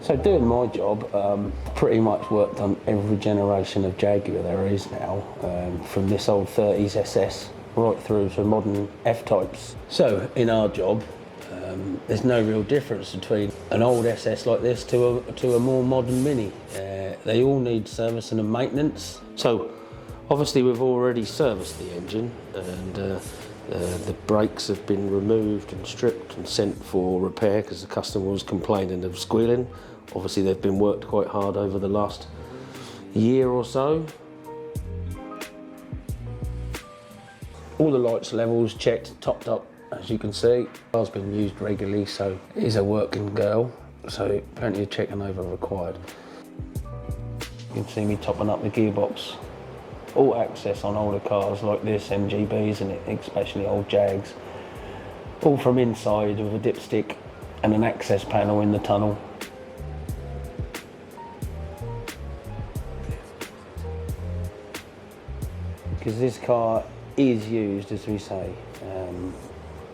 So doing my job, pretty much worked on every generation of Jaguar there is now, from this old 30s SS right through to modern F-types. So in our job, there's no real difference between an old SS like this to a more modern Mini. They all need servicing and maintenance. So obviously we've already serviced the engine, and the brakes have been removed and stripped and sent for repair because the customer was complaining of squealing. Obviously they've been worked quite hard over the last year or so. All the lights levels checked, topped up, as you can see. Car's been used regularly, so it is a working girl, so plenty of checking over required. You can see me topping up the gearbox. All access on older cars like this, MGBs and especially old Jags, all from inside with a dipstick and an access panel in the tunnel. Because this car is used, as we say.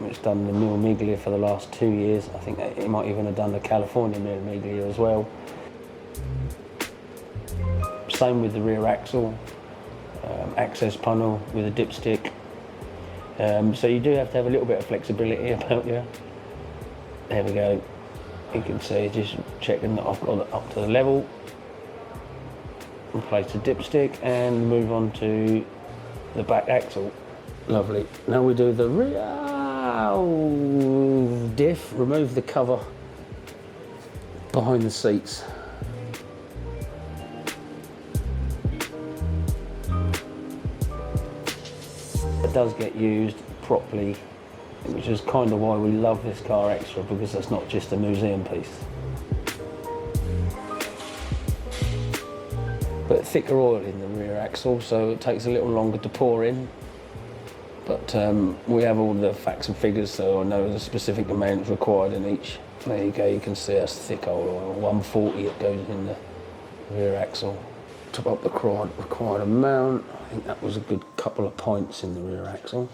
It's done the Mille Miglia for the last 2 years. I think it might even have done the California Mille Miglia as well. Same with the rear axle, access panel with a dipstick. So you do have to have a little bit of flexibility about you. There we go. You can see, just checking that I've got it up to the level. Replace the dipstick and move on to the back axle. Lovely. Now we do the rear diff, remove the cover behind the seats. It does get used properly, which is kind of why we love this car extra, because it's not just a museum piece. But thicker oil in the rear axle, so it takes a little longer to pour in. But we have all the facts and figures, so I know the specific amounts required in each. There you go, you can see that's thick old oil, 140 it goes in the rear axle. Top up the required amount. I think that was a good couple of pints in the rear axle.